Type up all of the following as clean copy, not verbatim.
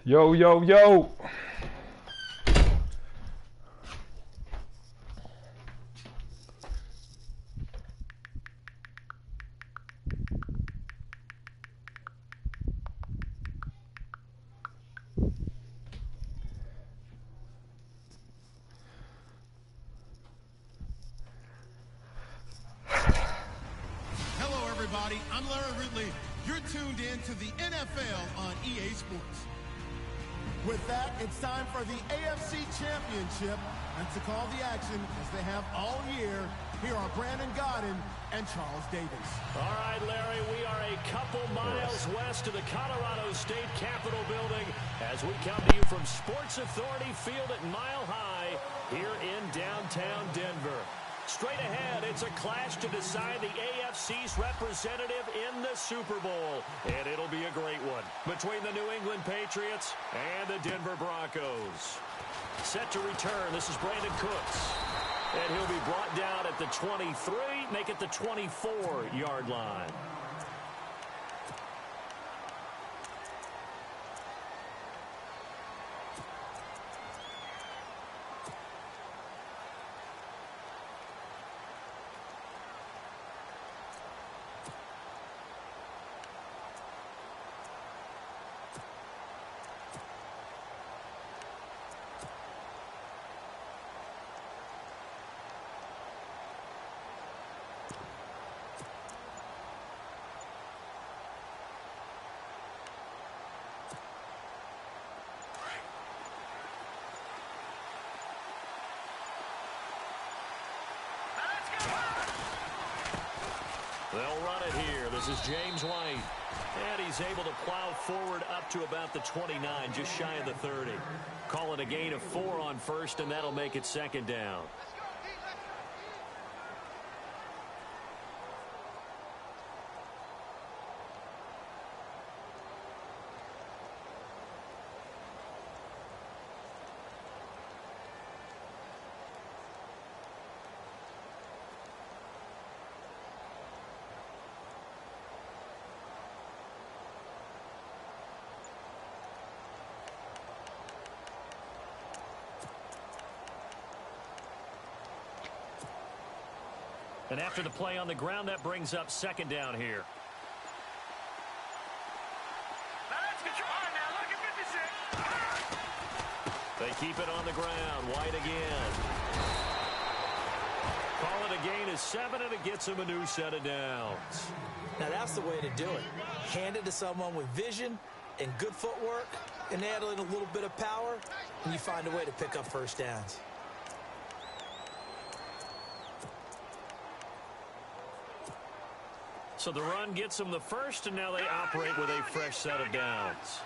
Yo, yo, yo. Hello, everybody. I'm Larry Ridley. You're tuned in to the NFL on EA Sports. With that, it's time for the AFC Championship. And to call the action, as they have all year, here are Brandon Godden and Charles Davis. All right, Larry, we are a couple miles west of the Colorado State Capitol building as we come to you from Sports Authority Field at Mile High here in downtown Denver. Straight ahead, it's a clash to decide the AFC's representative in the Super Bowl. And it'll be a great one between the New England Patriots and the Denver Broncos. Set to return, this is Brandon Cooks. And he'll be brought down at the 23, make it the 24-yard line. They'll run it here. This is James White. And he's able to plow forward up to about the 29, just shy of the 30. Call it a gain of 4 on first, and that'll make it second down. And after the play on the ground, that brings up second down here. They keep it on the ground. White again. Call it a gain of 7, and it gets him a new set of downs. Now that's the way to do it. Hand it to someone with vision and good footwork, and add in a little bit of power, and you find a way to pick up first downs. So the run gets them the first, and now they operate with a fresh set of downs.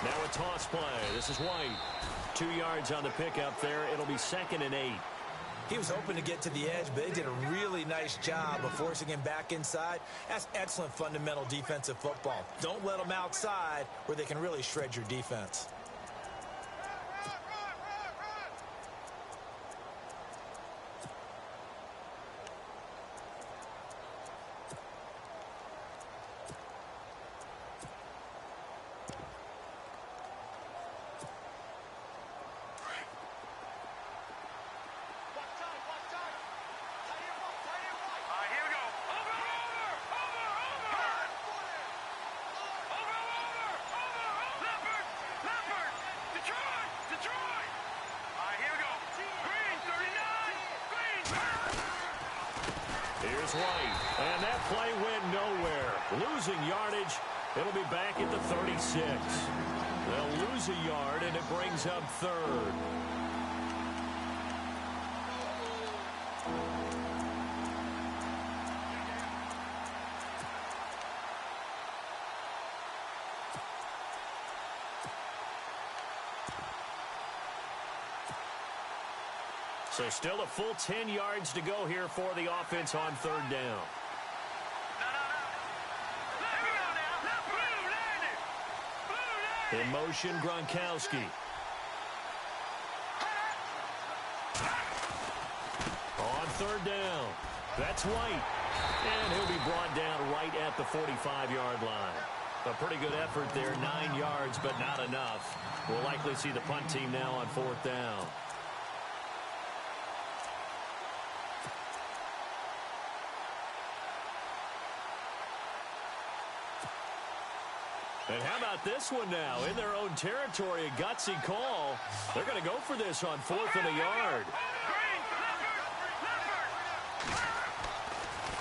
Now a toss play. This is White. 2 yards on the pickup there. It'll be 2nd and 8. He was hoping to get to the edge, but they did a really nice job of forcing him back inside. That's excellent fundamental defensive football. Don't let them outside where they can really shred your defense. Here's White, and that play went nowhere. Losing yardage, it'll be back at the 36. They'll lose a yard, and it brings up 3rd. So still a full 10 yards to go here for the offense on 3rd down. In motion, Gronkowski. On 3rd down. That's White. And he'll be brought down right at the 45-yard line. A pretty good effort there, 9 yards, but not enough. We'll likely see the punt team now on 4th down. And how about this one now? In their own territory, a gutsy call. They're going to go for this on 4th and a yard.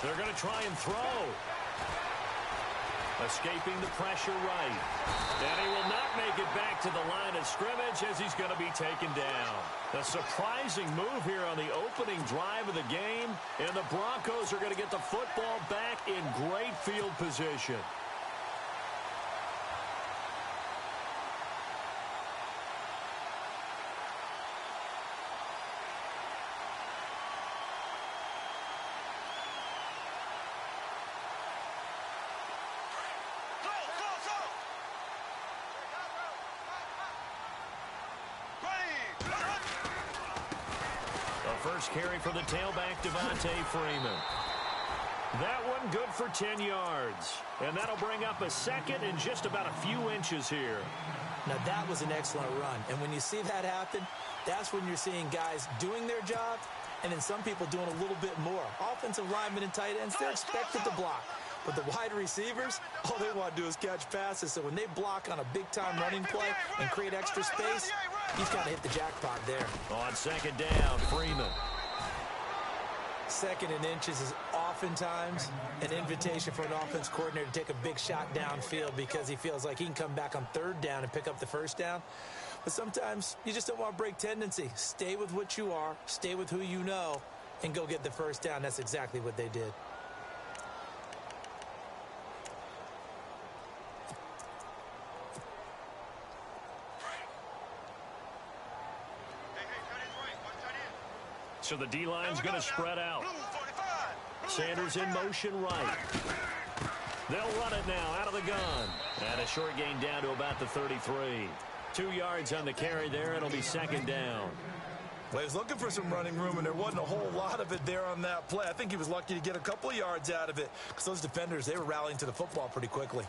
They're going to try and throw. Escaping the pressure right. And he will not make it back to the line of scrimmage as he's going to be taken down. A surprising move here on the opening drive of the game. And the Broncos are going to get the football back in great field position. First carry for the tailback, Devontae Freeman. That one good for 10 yards. And that'll bring up a second and just about a few inches here. Now, that was an excellent run. And when you see that happen, that's when you're seeing guys doing their job and then some people doing a little bit more. Offensive linemen and tight ends, they're expected to block. But the wide receivers, all they want to do is catch passes. So when they block on a big-time running play and create extra space, he's got to hit the jackpot there. On 2nd down, Freeman. 2nd and inches is oftentimes an invitation for an offense coordinator to take a big shot downfield because he feels like he can come back on 3rd down and pick up the 1st down. But sometimes you just don't want to break tendency. Stay with what you are, stay with who you know, and go get the 1st down. That's exactly what they did. So the D-line's going to spread out. Sanders in motion right. They'll run it now out of the gun. And a short gain down to about the 33. 2 yards on the carry there. It'll be 2nd down. Well, he was looking for some running room, and there wasn't a whole lot of it there on that play. I think he was lucky to get a couple of yards out of it because those defenders, they were rallying to the football pretty quickly.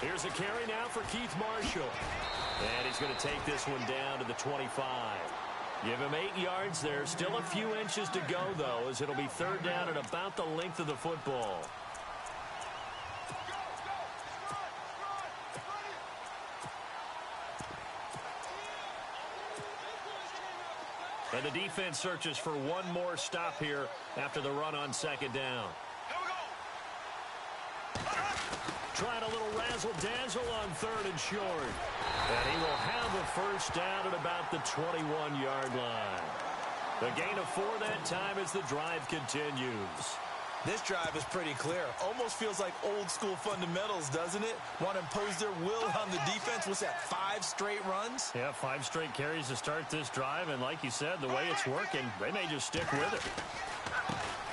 Here's a carry now for Keith Marshall. And he's going to take this one down to the 25. Give him 8 yards there. Still a few inches to go, though, as it'll be 3rd down at about the length of the football. And the defense searches for one more stop here after the run on 2nd down. Trying a little razzle-dazzle on 3rd and short. And he will have a 1st down at about the 21-yard line. The gain of 4 that time as the drive continues. This drive is pretty clear. Almost feels like old-school fundamentals, doesn't it? Want to impose their will on the defense. What's that, 5 straight runs? Yeah, 5 straight carries to start this drive. And like you said, the way it's working, they may just stick with it.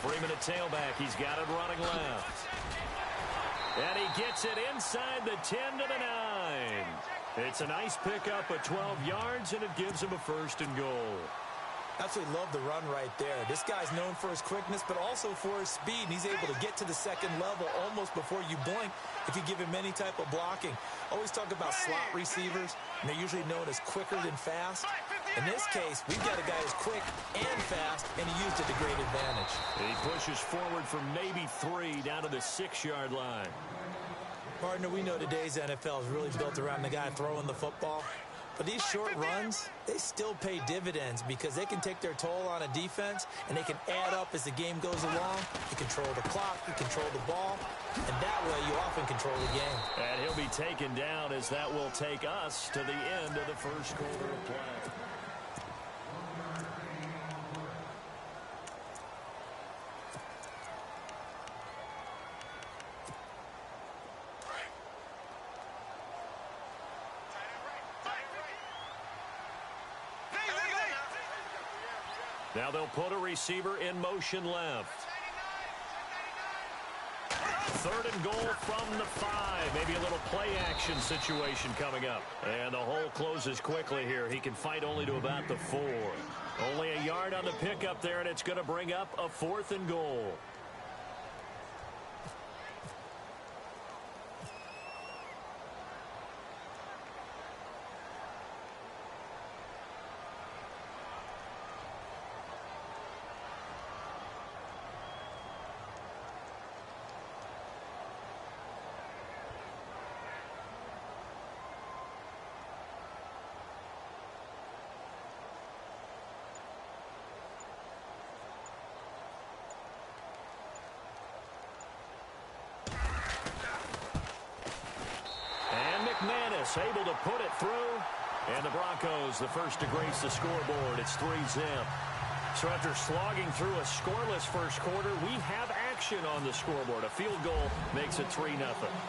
Freeman at tailback. He's got it running left. And he gets it inside the 10 to the 9. It's a nice pickup of 12 yards, and it gives him a 1st and goal. Absolutely love the run right there. This guy's known for his quickness, but also for his speed. And he's able to get to the 2nd level almost before you blink if you give him any type of blocking. Always talk about slot receivers, and they're usually known as quicker than fast. In this case, we've got a guy who's quick and fast, and he used it to great advantage. He pushes forward from maybe 3 down to the 6-yard line. Partner, we know today's NFL is really built around the guy throwing the football. But these short runs, they still pay dividends because they can take their toll on a defense, and they can add up as the game goes along. You control the clock, you control the ball, and that way you often control the game. And he'll be taken down as that will take us to the end of the 1st quarter of play. Now they'll put a receiver in motion left. Third and goal from the 5. Maybe a little play action situation coming up. And the hole closes quickly here. He can fight only to about the 4. Only a yard on the pickup there, and it's going to bring up a 4th and goal. McManus able to put it through. And the Broncos, the first to grace the scoreboard. It's 3-zip. So after slogging through a scoreless first quarter, we have action on the scoreboard. A field goal makes it 3-0.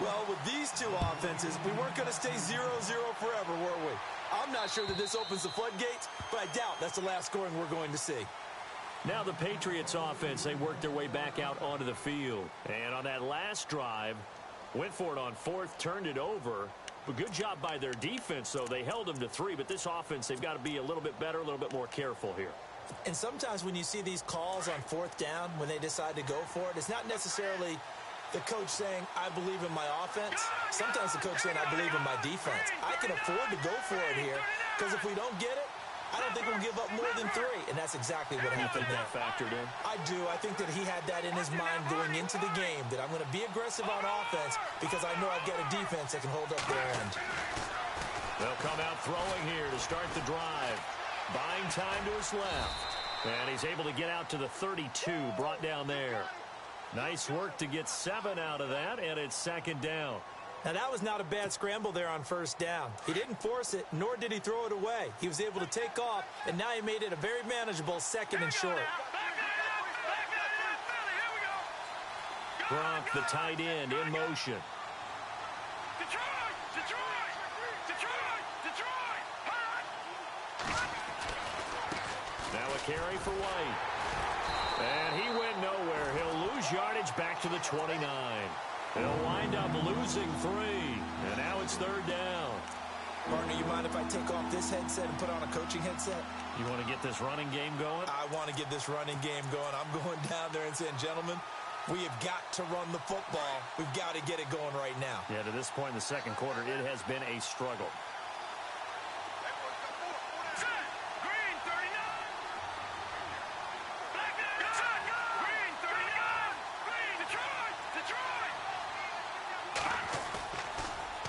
Well, with these two offenses, we weren't going to stay 0-0 forever, were we? I'm not sure that this opens the floodgates, but I doubt that's the last scoring we're going to see. Now the Patriots offense, they worked their way back out onto the field. And on that last drive, went for it on 4th, turned it over. But good job by their defense, though. They held them to 3, but this offense, they've got to be a little bit better, a little bit more careful here. And sometimes when you see these calls on 4th down, when they decide to go for it, it's not necessarily the coach saying, I believe in my offense. Sometimes the coach saying, I believe in my defense. I can afford to go for it here, because if we don't get it, I don't think we'll give up more than 3, and that's exactly what happened. You think that factored in? I do. I think that he had that in his mind going into the game, that I'm going to be aggressive on offense because I know I've got a defense that can hold up their end. They'll come out throwing here to start the drive. Buying time to his left. And he's able to get out to the 32, brought down there. Nice work to get 7 out of that, and it's 2nd down. Now, that was not a bad scramble there on 1st down. He didn't force it, nor did he throw it away. He was able to take off, and now he made it a very manageable 2nd and short. Gronk, the tight end, in motion. Now a carry for White. And he went nowhere. He'll lose yardage back to the 29. They'll wind up losing 3. And now it's 3rd down. Partner, you mind if I take off this headset and put on a coaching headset? You want to get this running game going? I want to get this running game going. I'm going down there and saying, gentlemen, we have got to run the football. We've got to get it going right now. Yeah, to this point in the 2nd quarter, it has been a struggle.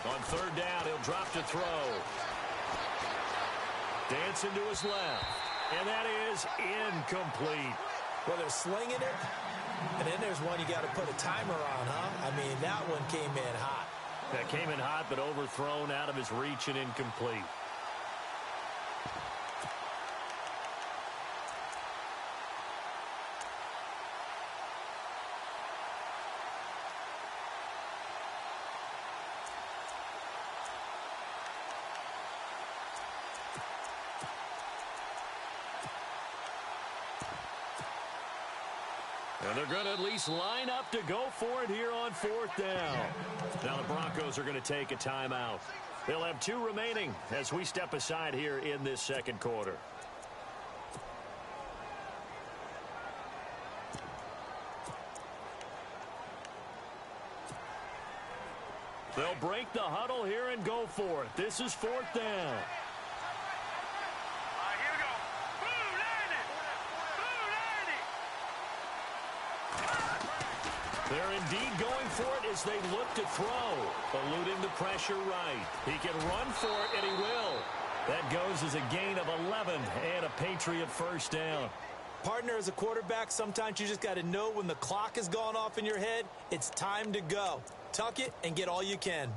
On 3rd down, he'll drop to throw. Dancing to his left. And that is incomplete. Well, they're slinging it. And then there's one you got to put a timer on, huh? I mean, that one came in hot. That came in hot, but overthrown, out of his reach, and incomplete. And they're going to at least line up to go for it here on 4th down. Now the Broncos are going to take a timeout. They'll have 2 remaining as we step aside here in this 2nd quarter. They'll break the huddle here and go for it. This is 4th down. They're indeed going for it as they look to throw. Eluding the pressure right. He can run for it, and he will. That goes as a gain of 11 and a Patriot 1st down. Partner, as a quarterback, sometimes you just got to know when the clock has gone off in your head, it's time to go. Tuck it and get all you can.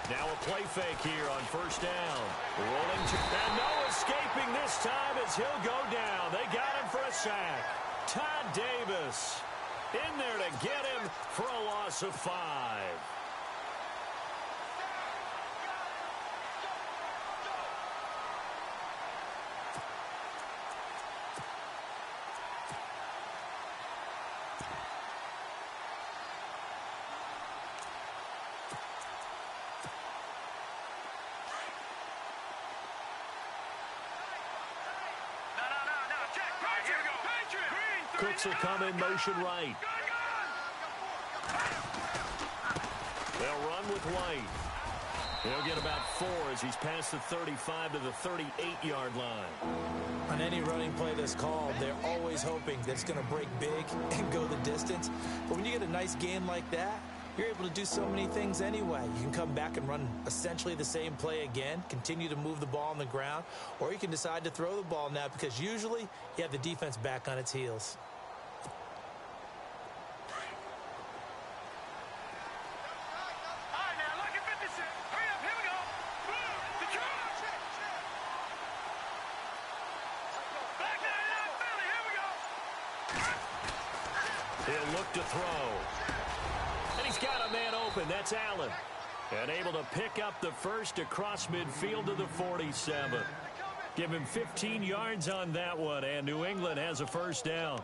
Now a play fake here on first down. Rolling to, and no escaping this time as he'll go down. They got him for a sack. Todd Davis in there to get him for a loss of 5. Cooks will come in motion right. They'll run with White. He'll get about 4 as he's past the 35 to the 38-yard line. On any running play that's called, they're always hoping that it's going to break big and go the distance. But when you get a nice gain like that, you're able to do so many things anyway. You can come back and run essentially the same play again, continue to move the ball on the ground, or you can decide to throw the ball now because usually you have the defense back on its heels. He'll look to throw. And he's got a man open. That's Allen. And able to pick up the first across midfield to the 47. Give him 15 yards on that one, and New England has a first down.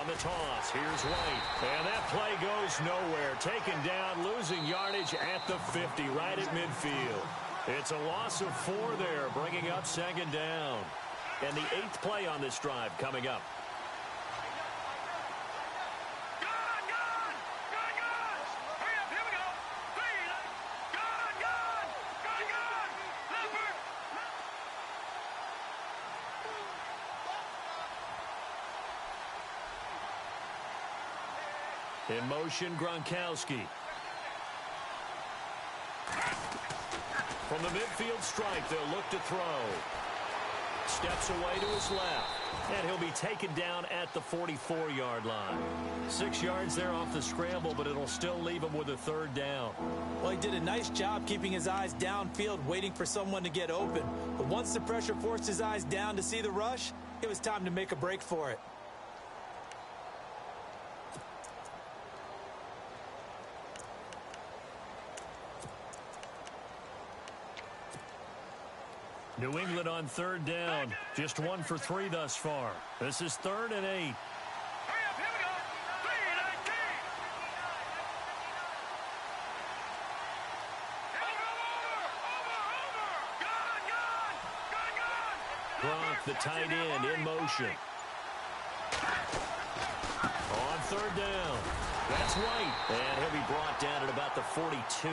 On the toss, here's White. And that play goes nowhere. Taken down, losing yardage at the 50, right at midfield. It's a loss of 4 there, bringing up second down. And the 8th play on this drive coming up. In motion, Gronkowski. From the midfield stripe, they'll look to throw. Steps away to his left. And he'll be taken down at the 44-yard line. 6 yards there off the scramble, but it'll still leave him with a third down. Well, he did a nice job keeping his eyes downfield, waiting for someone to get open. But once the pressure forced his eyes down to see the rush, it was time to make a break for it. New England on third down. Just 1 for 3 thus far. This is 3rd and 8. Gronk, the tight end, in motion. On third down. That's White. And he'll be brought down at about the 42.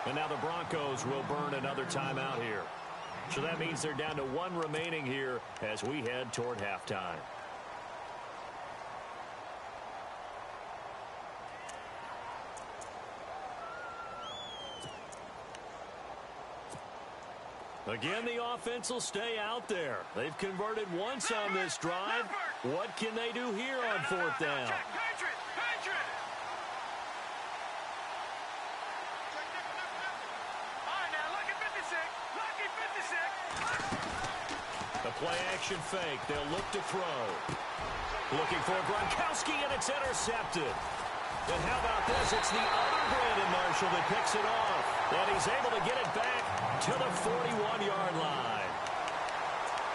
And now the Broncos will burn another timeout here. So that means they're down to 1 remaining here as we head toward halftime. Again, the offense will stay out there. They've converted once on this drive. What can they do here on 4th down? The play-action fake. They'll look to throw. Looking for Gronkowski, and it's intercepted. And how about this? It's the other Brandon Marshall that picks it off. And he's able to get it back to the 41-yard line.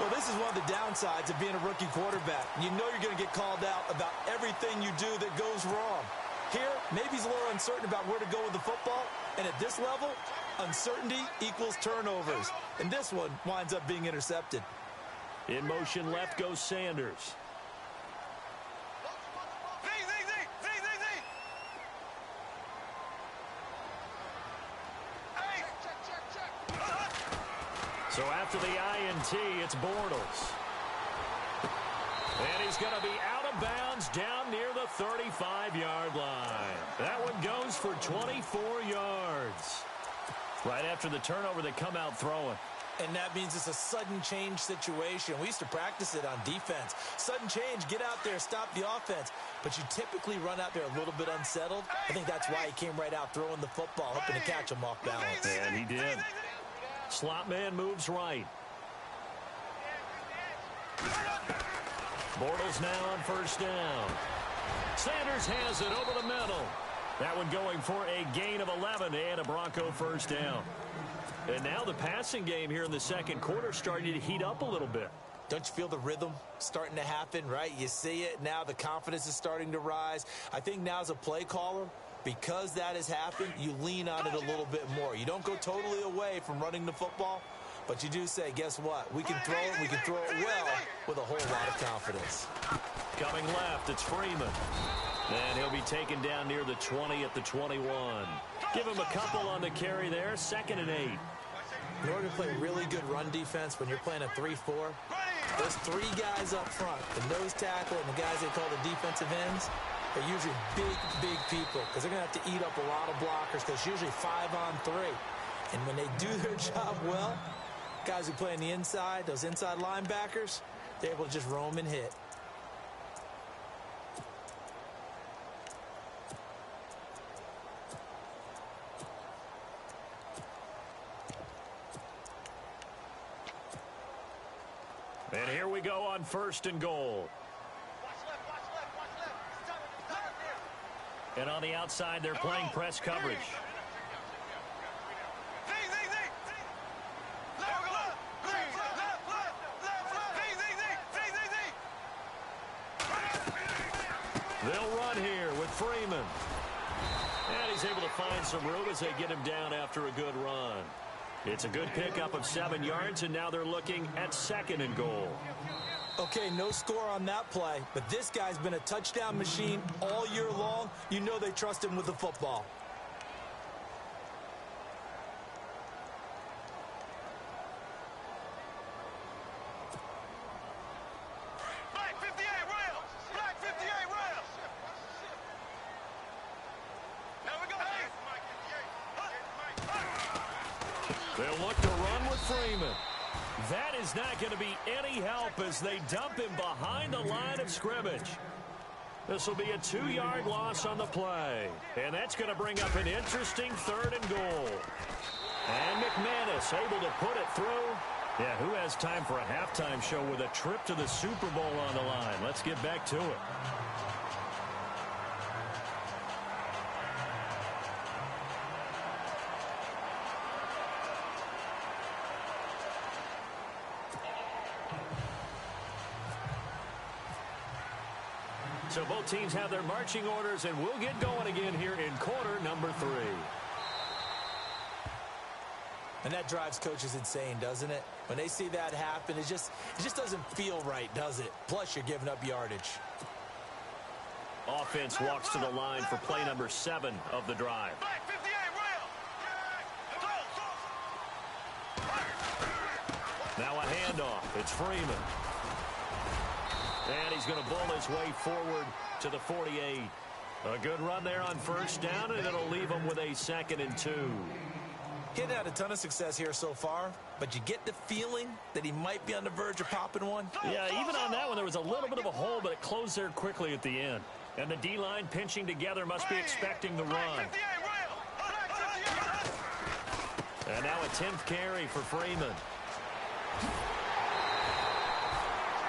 Well, this is one of the downsides of being a rookie quarterback. You know you're going to get called out about everything you do that goes wrong. Here, maybe he's a little uncertain about where to go with the football. And at this level, uncertainty equals turnovers. And this one winds up being intercepted. In motion left goes Sanders. So after the INT, it's Bortles. And he's going to be out of bounds down near the 35-yard line. That one goes for 24 yards. Right after the turnover, they come out throwing. And that means it's a sudden change situation. We used to practice it on defense. Sudden change, get out there, stop the offense. But you typically run out there a little bit unsettled. I think that's why he came right out throwing the football, hoping to catch him off balance. And he did. Slot man moves right. Bortles now on first down. Sanders has it over the middle. That one going for a gain of 11 and a Bronco first down. And now the passing game here in the second quarter starting to heat up a little bit. Don't you feel the rhythm starting to happen, right? You see it now. The confidence is starting to rise. I think now as a play caller, because that has happened, you lean on it a little bit more. You don't go totally away from running the football, but you do say, guess what? We can throw it. We can throw it well with a whole lot of confidence. Coming left, it's Freeman. And he'll be taken down near the 20 at the 21. Give him a couple on the carry there, 2nd and 8. In order to play really good run defense when you're playing a 3-4, those three guys up front, the nose tackle and the guys they call the defensive ends, are usually big people because they're going to have to eat up a lot of blockers because it's usually 5-on-3. And when they do their job well, guys who play on the inside, those inside linebackers, they're able to just roam and hit. And here we go on 1st and goal. And on the outside, they're playing press coverage. They'll run here with Freeman. And he's able to find some room as they get him down after a good run. It's a good pickup of 7 yards, and now they're looking at 2nd and goal. Okay, no score on that play, but this guy's been a touchdown machine all year long. You know they trust him with the football. They'll look to run with Freeman. That is not going to be any help as they dump him behind the line of scrimmage. This will be a 2-yard loss on the play. And that's going to bring up an interesting 3rd and goal. And McManus able to put it through. Yeah, who has time for a halftime show with a trip to the Super Bowl on the line? Let's get back to it. So both teams have their marching orders, and we'll get going again here in quarter number 3. And that drives coaches insane, doesn't it? When they see that happen, it just doesn't feel right, does it? Plus, you're giving up yardage. Offense walks to the line for play number 7 of the drive. Now a handoff. It's Freeman. And he's going to bull his way forward to the 48. A good run there on first down, and it'll leave him with a 2nd and 2. He's had a ton of success here so far, but you get the feeling that he might be on the verge of popping one. Yeah, even on that one, there was a little bit of a hole, but it closed there quickly at the end. And the D-line pinching together must be expecting the run. And now a 10th carry for Freeman.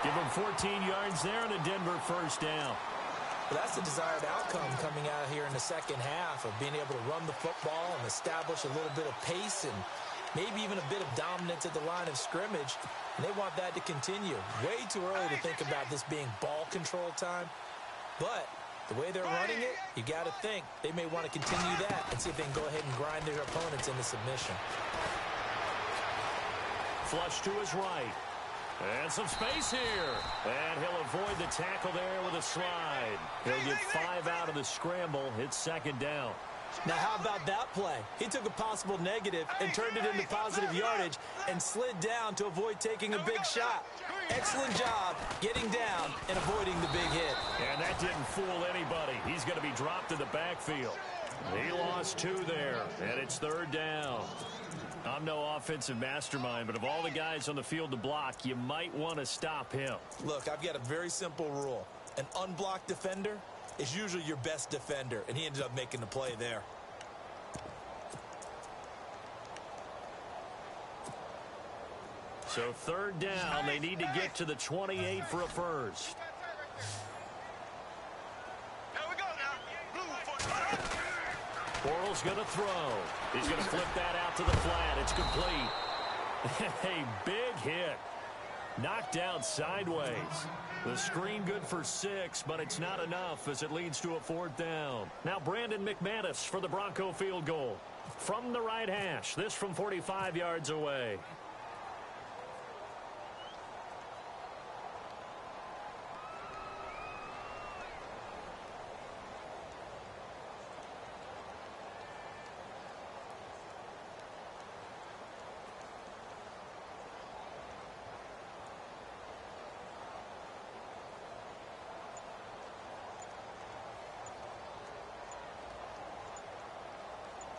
Give him 14 yards there and a Denver first down. Well, that's the desired outcome coming out here in the second half of being able to run the football and establish a little bit of pace and maybe even a bit of dominance at the line of scrimmage. And they want that to continue. Way too early to think about this being ball control time. But the way they're running it, you got to think they may want to continue that and see if they can go ahead and grind their opponents into submission. Flush to his right. And some space here. And he'll avoid the tackle there with a slide. He'll get 5 out of the scramble. It's 2nd down. Now, how about that play? He took a possible negative and turned it into positive yardage and slid down to avoid taking a big shot. Excellent job getting down and avoiding the big hit. And that didn't fool anybody. He's going to be dropped in the backfield. He lost 2 there, and it's 3rd down. I'm no offensive mastermind, but of all the guys on the field to block, you might want to stop him. Look, I've got a very simple rule. An unblocked defender is usually your best defender, and he ended up making the play there. So 3rd down, they need to get to the 28 for a first. Bortles going to throw. He's going to flip that out to the flat. It's complete. A big hit. Knocked out sideways. The screen good for 6, but it's not enough as it leads to a 4th down. Now Brandon McManus for the Bronco field goal. From the right hash. This from 45 yards away.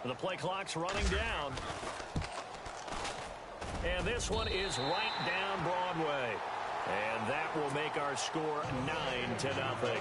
The play clock's running down. And this one is right down Broadway. And that will make our score 9-0.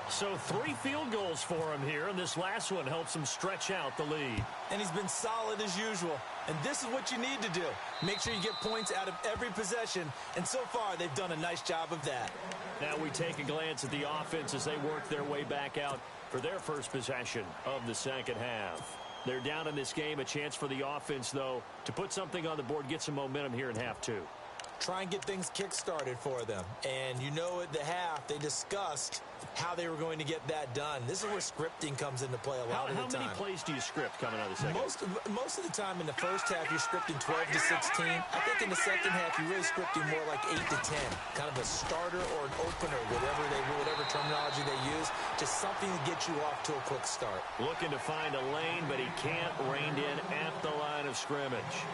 So 3 field goals for him here, and this last one helps him stretch out the lead. And he's been solid as usual. And this is what you need to do. Make sure you get points out of every possession. And so far, they've done a nice job of that. Now we take a glance at the offense as they work their way back out for their first possession of the second half. They're down in this game. A chance for the offense, though, to put something on the board, get some momentum here in half 2. Try and get things kick-started for them. And you know at the half, they discussed how they were going to get that done. This is where scripting comes into play a lot of the time. How many plays do you script coming out of the second? Most of the time in the first half, you're scripting 12 to 16. I think in the second half, you're really scripting more like 8 to 10. Kind of a starter or an opener, whatever terminology they use. Just something to get you off to a quick start. Looking to find a lane, but he can't rein in at the line of scrimmage.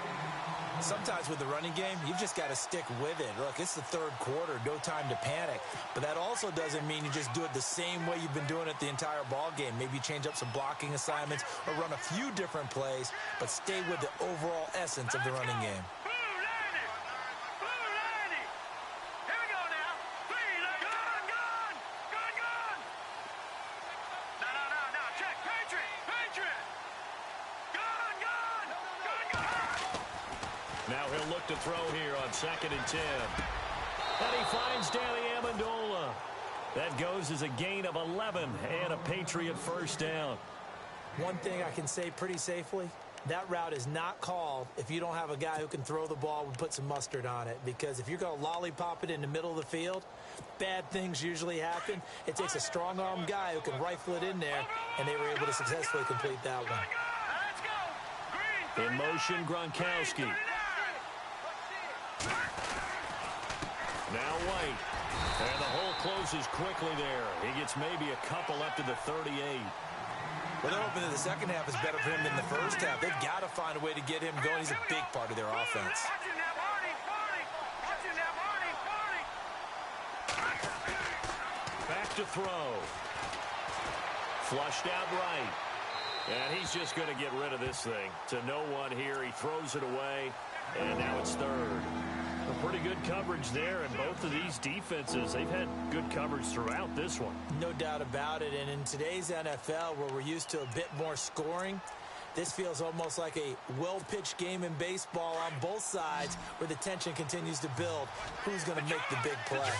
Sometimes with the running game, you've just got to stick with it. Look, it's the 3rd quarter, no time to panic. But that also doesn't mean you just do it the same way you've been doing it the entire ball game. Maybe change up some blocking assignments or run a few different plays, but stay with the overall essence of the running game. Now he'll look to throw here on 2nd and 10. And he finds Danny Amendola. That goes as a gain of 11 and a Patriot first down. One thing I can say pretty safely, that route is not called if you don't have a guy who can throw the ball and put some mustard on it. Because if you're going to lollipop it in the middle of the field, bad things usually happen. It takes a strong-arm guy who can rifle it in there, and they were able to successfully complete that one. In motion, Gronkowski. Now White. And the hole closes quickly there. He gets maybe a couple up to the 38. Well, they're hoping that the second half is better for him than the first half. They've got to find a way to get him going. He's a big part of their offense. Back to throw. Flushed out right. And he's just going to get rid of this thing. To no one here. He throws it away. And now it's 3rd. Pretty good coverage there, and both of these defenses, they've had good coverage throughout this one. No doubt about it, and in today's NFL, where we're used to a bit more scoring, this feels almost like a well-pitched game in baseball on both sides, where the tension continues to build. Who's going to make the big play?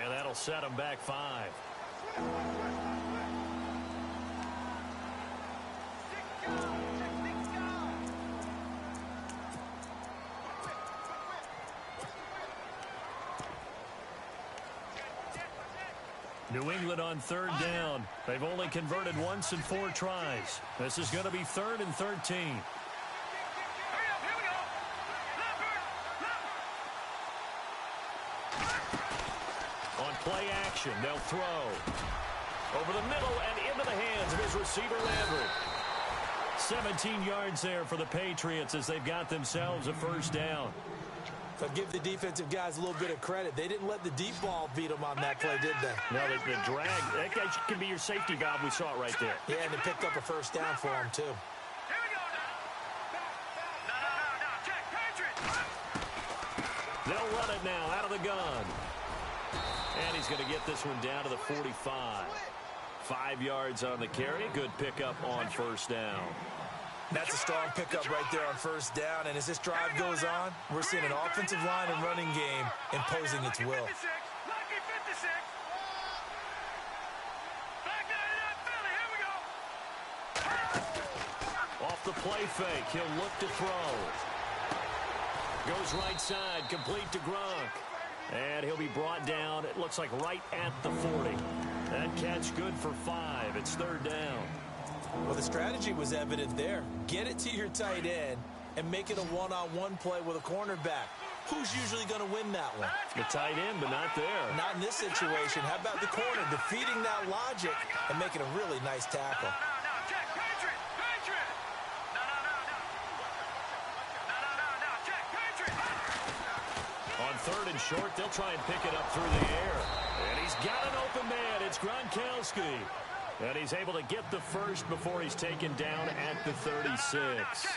And that'll set them back 5. New England on third down. They've only converted once in 4 tries. This is going to be 3rd and 13. On play action, they'll throw. Over the middle and into the hands of his receiver, Landry. 17 yards there for the Patriots as they've got themselves a first down. I'll give the defensive guys a little bit of credit. They didn't let the deep ball beat them on that play, did they? No, the drag, that guy can be your safety valve. We saw it right there. Yeah, and they picked up a first down for him, too. They'll run it now out of the gun. And he's going to get this one down to the 45. 5 yards on the carry. Good pickup on first down. That's a strong pickup right there on first down. And as this drive goes on, we're seeing an offensive line and running game imposing its will. Off the play fake, he'll look to throw. Goes right side, complete to Gronk. And he'll be brought down, it looks like right at the 40. That catch good for 5. It's 3rd down. Well, the strategy was evident there. Get it to your tight end and make it a one-on-one play with a cornerback. Who's usually going to win that one? The tight end, but not there. Not in this situation. How about the corner defeating that logic and making a really nice tackle? On 3rd and short, they'll try and pick it up through the air. And he's got an open man. It's Gronkowski. And he's able to get the first before he's taken down at the 36.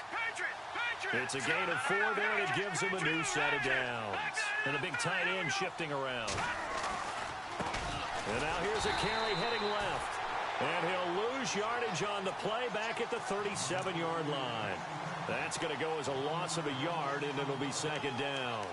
It's a gain of 4 there, and it gives him a new set of downs. And the big tight end shifting around. And now here's a carry heading left. And he'll lose yardage on the play back at the 37-yard line. That's going to go as a loss of a yard, and it'll be 2nd down.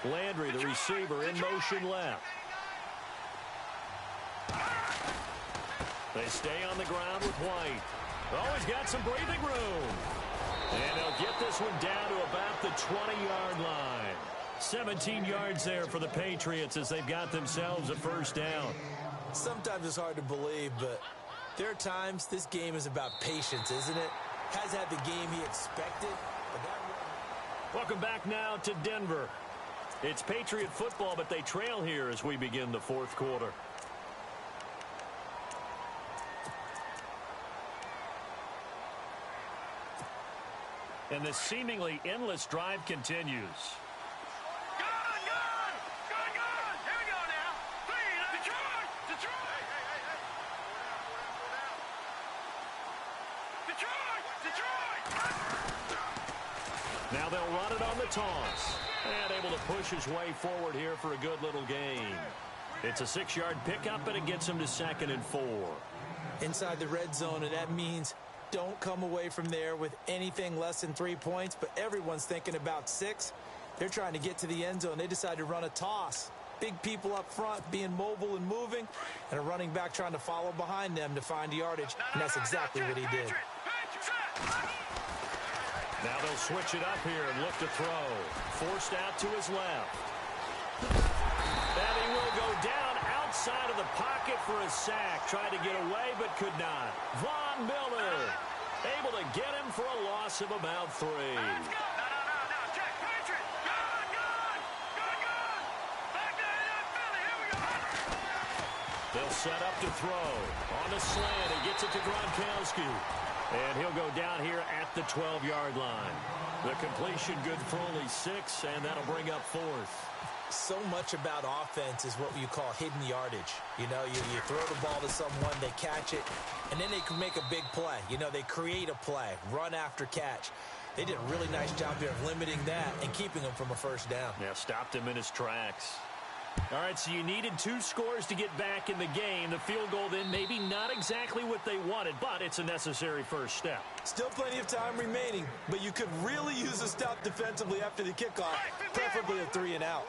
Landry, the receiver, in motion left. They stay on the ground with White. Oh, he's got some breathing room. And they'll get this one down to about the 20-yard line. 17 yards there for the Patriots as they've got themselves a first down. Sometimes it's hard to believe, but there are times this game is about patience, isn't it? Has had the game he expected. But Welcome back now to Denver. It's Patriot football, but they trail here as we begin the 4th quarter. And the seemingly endless drive continues. Now they'll run it on the toss. And able to push his way forward here for a good little gain. It's a 6-yard pickup, and it gets him to 2nd and 4. Inside the red zone, and that means don't come away from there with anything less than 3 points, but everyone's thinking about 6. They're trying to get to the end zone. They decide to run a toss. Big people up front being mobile and moving, and a running back trying to follow behind them to find yardage, and that's exactly what he did. Now they'll switch it up here and look to throw. Forced out to his left. And he will go down outside of the pocket for a sack. Tried to get away but could not. Von Miller able to get him for a loss of about 3. They'll set up to throw. On the slant, he gets it to Gronkowski. And he'll go down here at the 12-yard line. The completion good for only 6, and that'll bring up 4th. So much about offense is what you call hidden yardage. You know, you throw the ball to someone, they catch it, and then they can make a big play. You know, they create a play, run after catch. They did a really nice job here of limiting that and keeping him from a first down. Yeah, stopped him in his tracks. All right, so you needed 2 scores to get back in the game. The field goal then maybe not exactly what they wanted, but it's a necessary first step. Still plenty of time remaining, but you could really use a stop defensively after the kickoff, preferably a 3-and-out.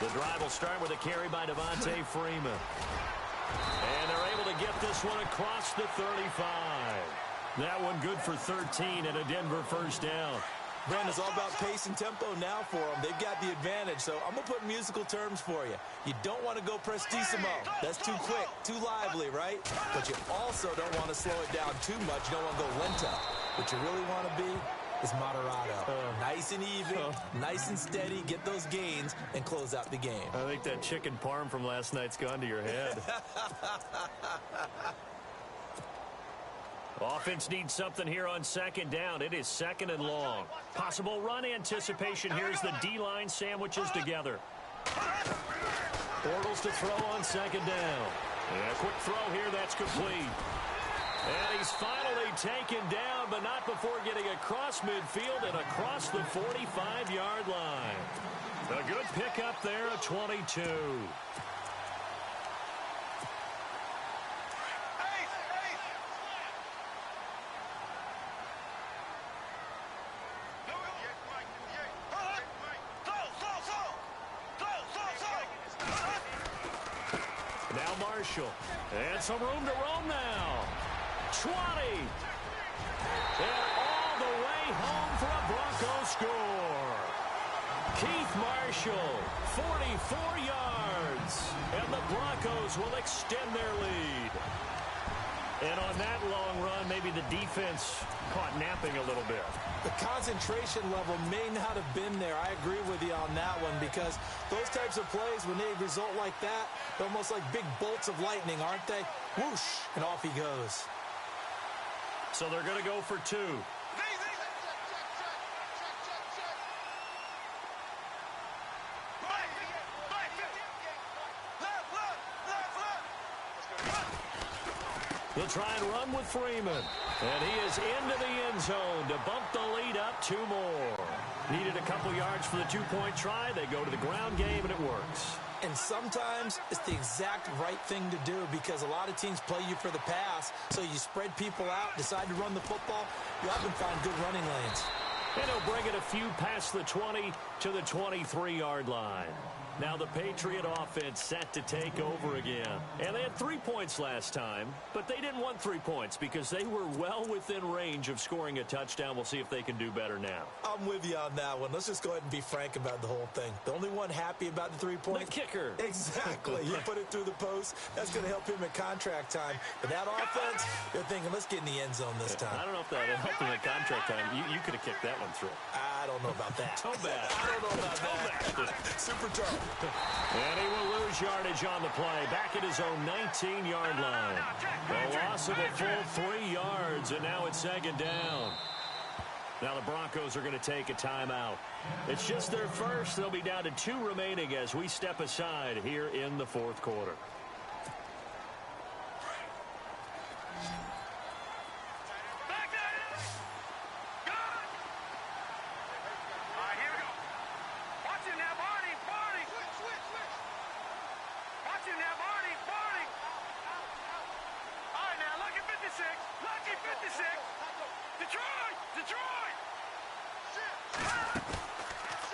The drive will start with a carry by Devontae Freeman. And they're able to get this one across the 35. That one good for 13 and a Denver first down. Brandon, it's all about pace and tempo now for them. They've got the advantage, so I'm going to put musical terms for you. You don't want to go prestissimo. That's too quick, too lively, right? But you also don't want to slow it down too much. You don't want to go lento. What you really want to be is moderato. Nice and even, nice and steady, get those gains, and close out the game. I think that chicken parm from last night's gone to your head. Offense needs something here on second down. It is second and long. Possible run anticipation. Here's the D-line sandwiches together. Bortles to throw on second down. And a quick throw here. That's complete. And he's finally taken down, but not before getting across midfield and across the 45-yard line. A good pickup there at 22. And some room to roam now. 20. And all the way home for a Broncos score. Keith Marshall, 44 yards. And the Broncos will extend their lead. And on that long run, maybe the defense caught napping a little bit. The concentration level may not have been there. I agree with you on that one because those types of plays, when they result like that, they're almost like big bolts of lightning, aren't they? Whoosh, and off he goes. So they're going to go for 2. They'll try and run with Freeman. And he is into the end zone to bump the lead up 2 more. Needed a couple yards for the 2-point try. They go to the ground game, and it works. And sometimes it's the exact right thing to do because a lot of teams play you for the pass. So you spread people out, decide to run the football. You often find good running lanes. And he'll bring it a few past the 20 to the 23-yard line. Now the Patriot offense set to take over again. And they had 3 points last time, but they didn't want 3 points because they were well within range of scoring a touchdown. We'll see if they can do better now. I'm with you on that one. Let's just go ahead and be frank about the whole thing. The only one happy about the 3 points? The kicker. Exactly. He put it through the post. That's going to help him at contract time. But that offense, they're thinking, let's get in the end zone this time. I don't know if that helped him at contract time. You could have kicked that one through. I don't know about that. So bad. I don't know about that. Super tough. And he will lose yardage on the play. Back at his own 19-yard line. The loss of a full 3 yards, and now it's second down. Now the Broncos are going to take a timeout. It's just their first. They'll be down to 2 remaining as we step aside here in the 4th quarter.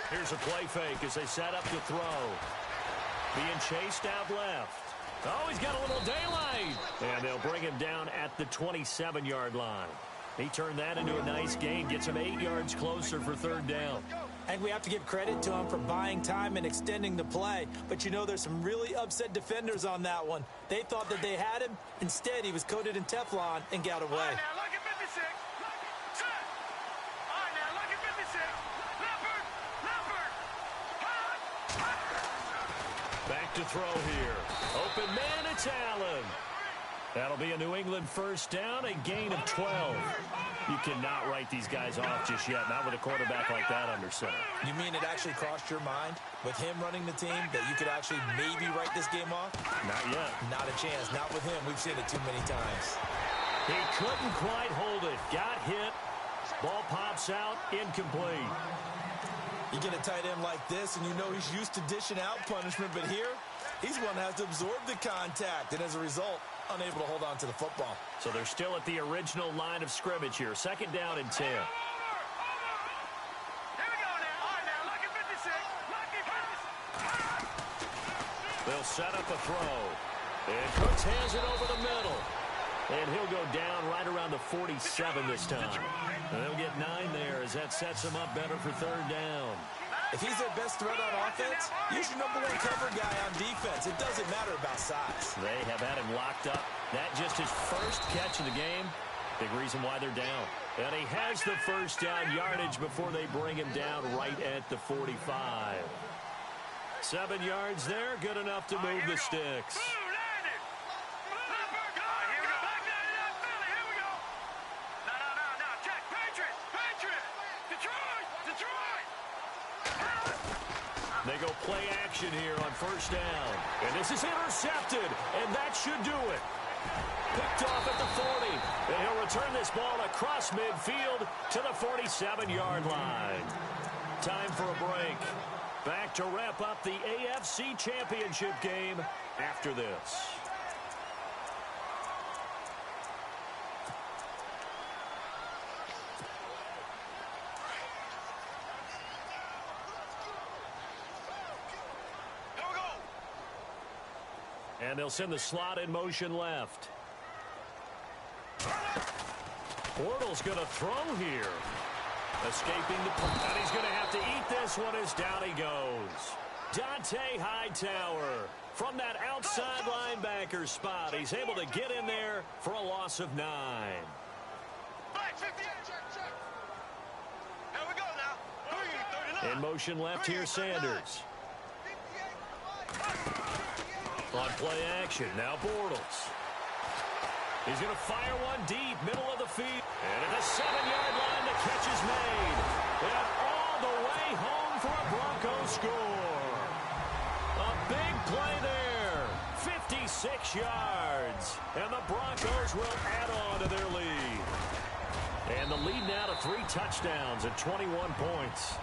Here's a play fake as they set up to throw. Being chased out left. Oh, he's got a little daylight. And they'll bring him down at the 27-yard line. He turned that into a nice gain. Gets him 8 yards closer for 3rd down. And we have to give credit to him for buying time and extending the play. But you know there's some really upset defenders on that one. They thought that they had him. Instead, he was coated in Teflon and got away. Back to throw here. Open man, it's Allen. That'll be a New England first down, a gain of 12. You cannot write these guys off just yet, not with a quarterback like that under center. You mean it actually crossed your mind with him running the team that you could actually maybe write this game off? Not yet. Not a chance. Not with him. We've seen it too many times. He couldn't quite hold it. Got hit, Ball pops out, incomplete. You get a tight end like this, and you know he's used to dishing out punishment, but here, he's one that has to absorb the contact, and as a result, unable to hold on to the football. So they're still at the original line of scrimmage here. 2nd down and 10. They'll set up a throw. And Cooks hands it over the middle. And he'll go down right around the 47 this time. And they'll get 9 there as that sets him up better for 3rd down. If he's their best threat on offense, use your #1 cover guy on defense. It doesn't matter about size. They have had him locked up. That just his first catch of the game. Big reason why they're down. And he has the first down yardage before they bring him down right at the 45. 7 yards there, good enough to move the sticks. They go play action here on 1st down. And this is intercepted, and that should do it. Picked off at the 40. And he'll return this ball across midfield to the 47-yard line. Time for a break. Back to wrap up the AFC Championship game after this. And they'll send the slot in motion left. Bortles going to throw here. Escaping the punt. And he's going to have to eat this one as down he goes. Dante Hightower from that outside linebacker spot. He's able to get in there for a loss of 9. In motion left here, Sanders. On play action, now Bortles. He's going to fire one deep, middle of the field. And at the 7-yard line, the catch is made. And all the way home for a Broncos score. A big play there. 56 yards. And the Broncos will add on to their lead. And the lead now to 3 touchdowns and 21 points.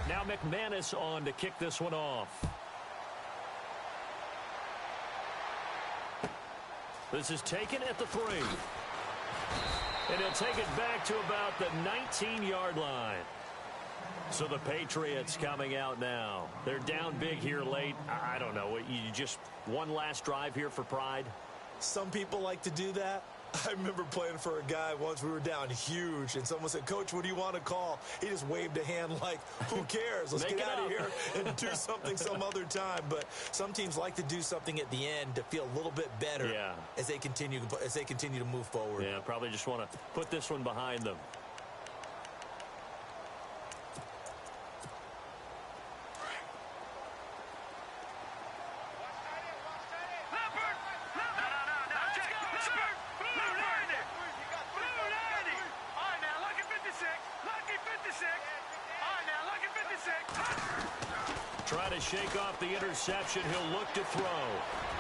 Now McManus on to kick this one off. This is taken at the 3. And he'll take it back to about the 19-yard line. So the Patriots coming out now. They're down big here late. I don't know. You just one last drive here for pride? Some people like to do that. I remember playing for a guy once. We were down huge, and someone said, "Coach, what do you want to call?" He just waved a hand like, who cares? Let's get out of here and do something some other time. But some teams like to do something at the end to feel a little bit better as they continue to move forward. Yeah, probably just want to put this one behind them. Try to shake off the interception. He'll look to throw.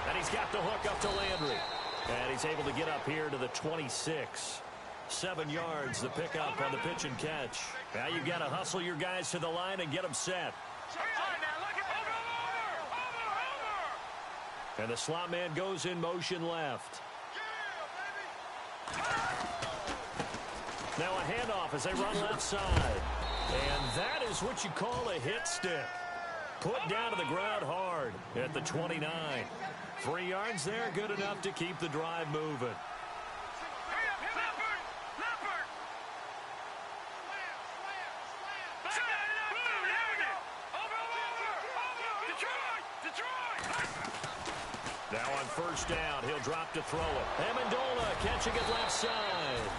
And he's got the hook up to Landry. And he's able to get up here to the 26. 7 yards, the pickup on the pitch and catch. Now you've got to hustle your guys to the line and get them set. And the slot man goes in motion left. Now a handoff as they run left side. And that is what you call a hit stick. Put down to the ground hard at the 29. 3 yards there, good enough to keep the drive moving. Now on first down, he'll drop to throw it. Amendola catching it left side.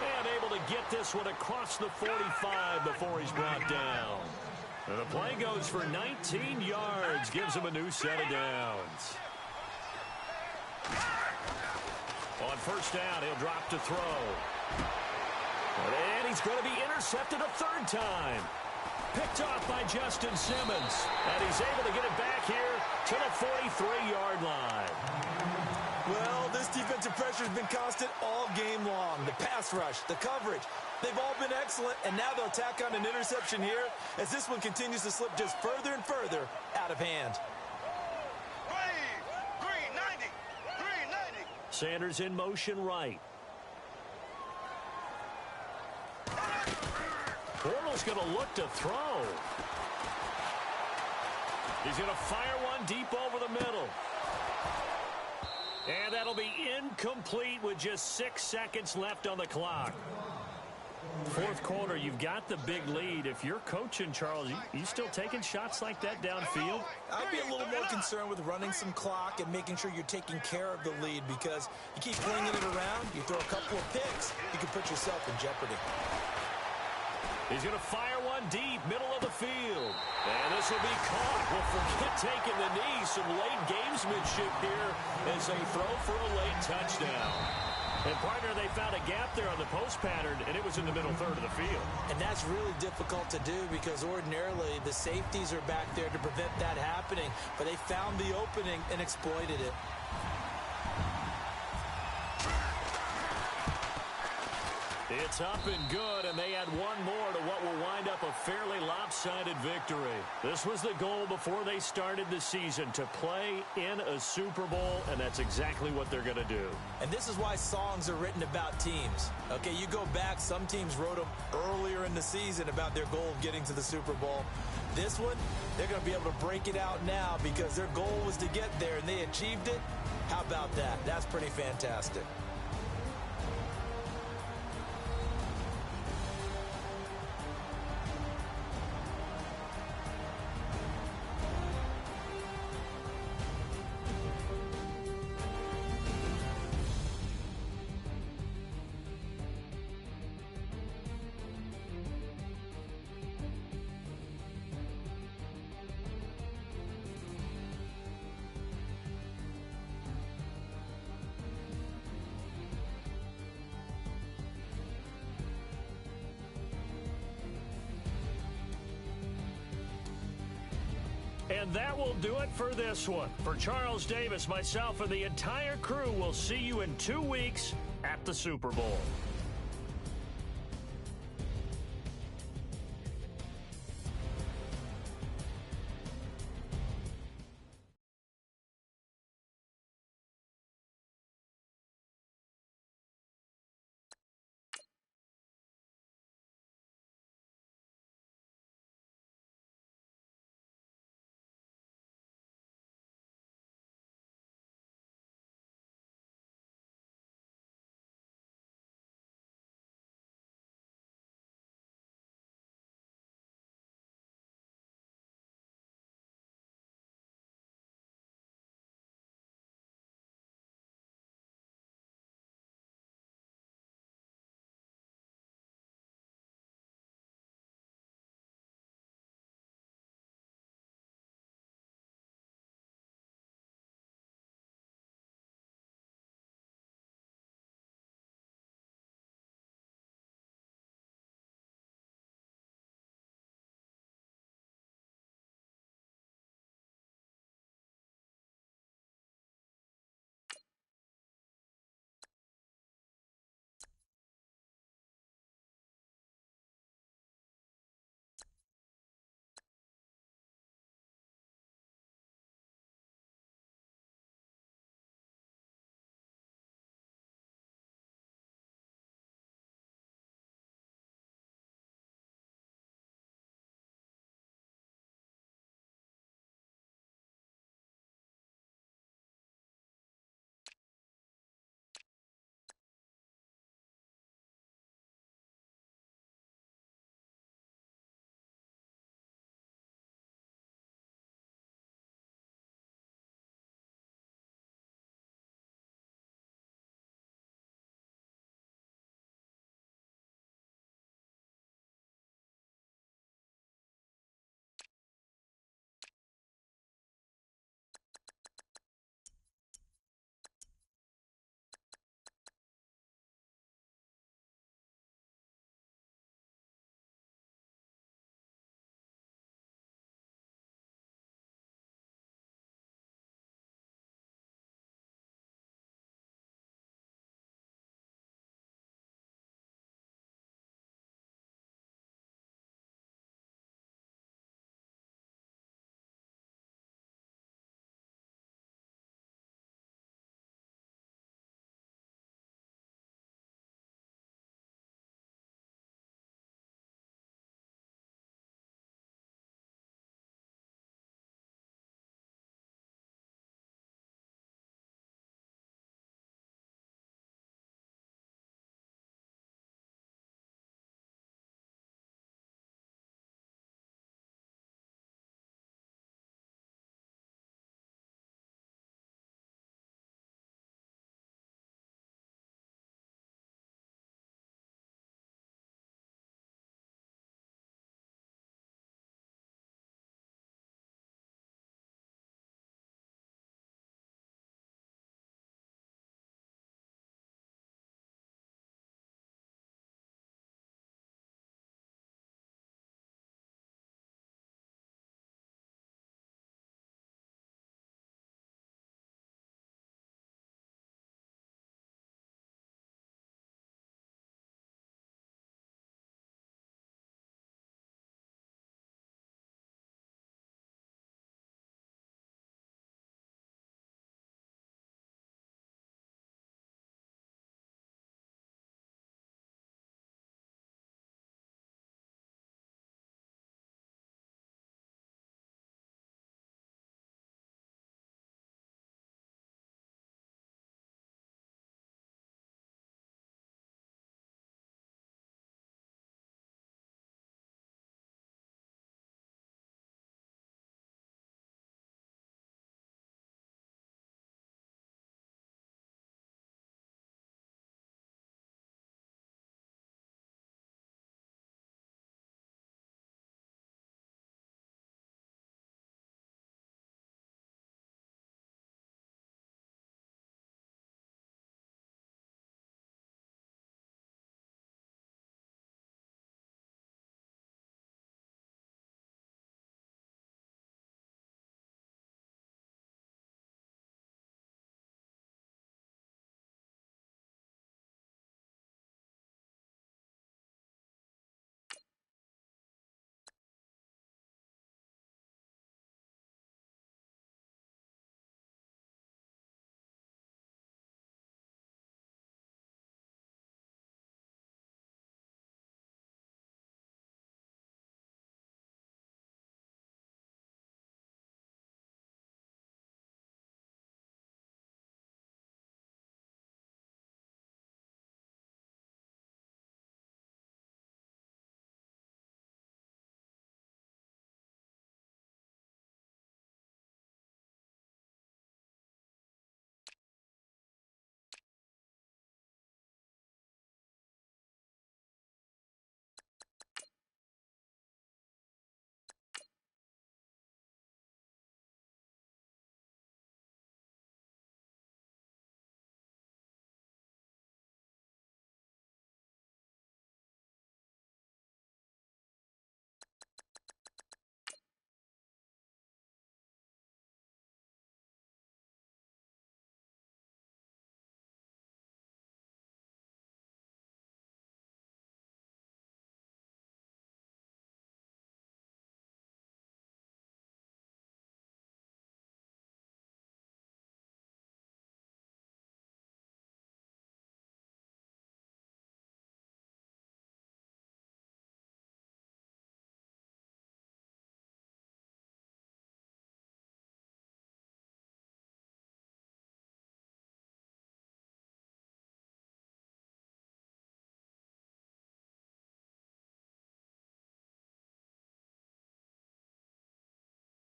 And able to get this one across the 45 before he's brought down. And the play goes for 19 yards, gives him a new set of downs. On first down, he'll drop to throw. And he's going to be intercepted a third time. Picked off by Justin Simmons. And he's able to get it back here to the 43-yard line. Well, this defensive pressure has been constant all game long. The pass rush, the coverage, they've all been excellent, and now they'll tack on an interception here as this one continues to slip just further and further out of hand. 390. Sanders in motion right. Bortles going to look to throw. He's going to fire one deep over the middle. And that'll be incomplete with just 6 seconds left on the clock. Fourth quarter, you've got the big lead. If you're coaching, Charles, you still taking shots like that downfield? I'd be a little more concerned with running some clock and making sure you're taking care of the lead, because you keep flinging it around, you throw a couple of picks, you can put yourself in jeopardy. He's going to fire one deep, middle of the field. And this will be caught. Well, forget taking the knee. Some late gamesmanship here as they throw for a late touchdown. And, partner, they found a gap there on the post pattern, and it was in the middle third of the field. And that's really difficult to do because ordinarily the safeties are back there to prevent that happening. But they found the opening and exploited it. It's up and good, and they add one more to what will wind up a fairly lopsided victory. This was the goal before they started the season, to play in a Super Bowl, and that's exactly what they're going to do. And this is why songs are written about teams. Okay, you go back, some teams wrote them earlier in the season about their goal of getting to the Super Bowl. This one, they're going to be able to break it out now because their goal was to get there, and they achieved it. How about that? That's pretty fantastic. And that will do it for this one. For Charles Davis, myself, and the entire crew, will see you in 2 weeks at the Super Bowl.